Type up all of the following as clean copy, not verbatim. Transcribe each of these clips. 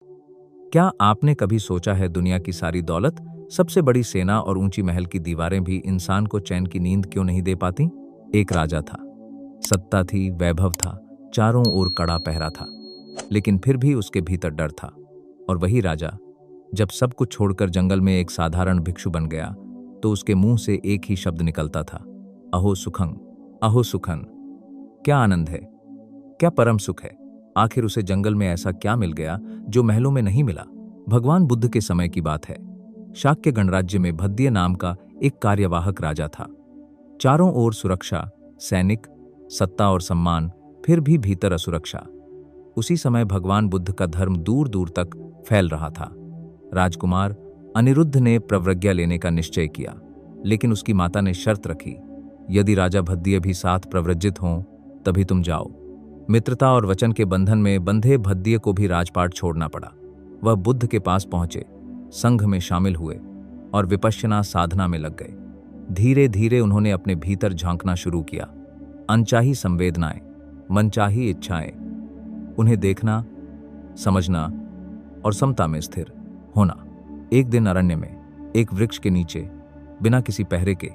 क्या आपने कभी सोचा है दुनिया की सारी दौलत, सबसे बड़ी सेना और ऊंची महल की दीवारें भी इंसान को चैन की नींद क्यों नहीं दे पाती? एक राजा था, सत्ता थी, वैभव था, चारों ओर कड़ा पहरा था, लेकिन फिर भी उसके भीतर डर था। और वही राजा जब सब कुछ छोड़कर जंगल में एक साधारण भिक्षु बन गया, तो उसके मुंह से एक ही शब्द निकलता था, अहो सुखं, अहो सुखन। क्या आनंद है, क्या परम सुख है। आखिर उसे जंगल में ऐसा क्या मिल गया जो महलों में नहीं मिला? भगवान बुद्ध के समय की बात है। शाक्य गणराज्य में भद्दिय नाम का एक कार्यवाहक राजा था। चारों ओर सुरक्षा, सैनिक, सत्ता और सम्मान, फिर भी भीतर असुरक्षा। उसी समय भगवान बुद्ध का धर्म दूर दूर तक फैल रहा था। राजकुमार अनिरुद्ध ने प्रवज्ञा लेने का निश्चय किया, लेकिन उसकी माता ने शर्त रखी, यदि राजा भद्दिय भी साथ प्रव्रजित हों तभी तुम जाओ। मित्रता और वचन के बंधन में बंधे भद्दिय को भी राजपाट छोड़ना पड़ा। वह बुद्ध के पास पहुंचे, संघ में शामिल हुए और विपश्यना साधना में लग गए। धीरे धीरे उन्होंने अपने भीतर झांकना शुरू किया। अनचाही संवेदनाएं, मनचाही इच्छाएं, उन्हें देखना, समझना और समता में स्थिर होना। एक दिन अरण्य में एक वृक्ष के नीचे, बिना किसी पहरे के,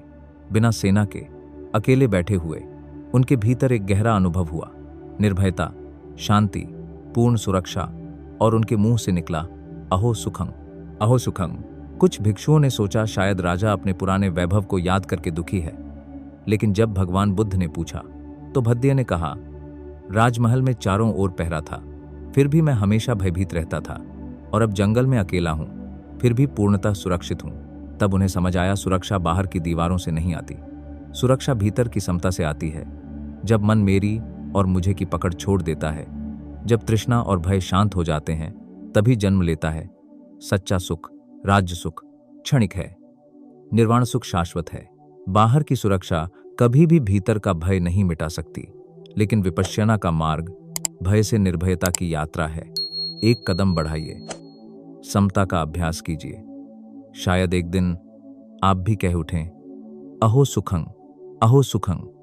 बिना सेना के, अकेले बैठे हुए उनके भीतर एक गहरा अनुभव हुआ। निर्भयता, शांति, पूर्ण सुरक्षा, और उनके मुंह से निकला, अहो सुखं, अहो सुखं। कुछ भिक्षुओं ने सोचा शायद राजा अपने पुराने वैभव को याद करके दुखी है, लेकिन जब भगवान बुद्ध ने पूछा तो भद्दिय ने कहा, राजमहल में चारों ओर पहरा था, फिर भी मैं हमेशा भयभीत रहता था, और अब जंगल में अकेला हूं, फिर भी पूर्णतः सुरक्षित हूं। तब उन्हें समझ आया, सुरक्षा बाहर की दीवारों से नहीं आती, सुरक्षा भीतर की समता से आती है। जब मन मेरी और मुझे की पकड़ छोड़ देता है, जब तृष्णा और भय शांत हो जाते हैं, तभी जन्म लेता है सच्चा सुख। राज्य सुख क्षणिक है, निर्वाण सुख शाश्वत है। बाहर की सुरक्षा कभी भी भीतर का भय नहीं मिटा सकती, लेकिन विपश्यना का मार्ग भय से निर्भयता की यात्रा है। एक कदम बढ़ाइए, समता का अभ्यास कीजिए। शायद एक दिन आप भी कह उठें, अहो सुखं, अहो सुखं।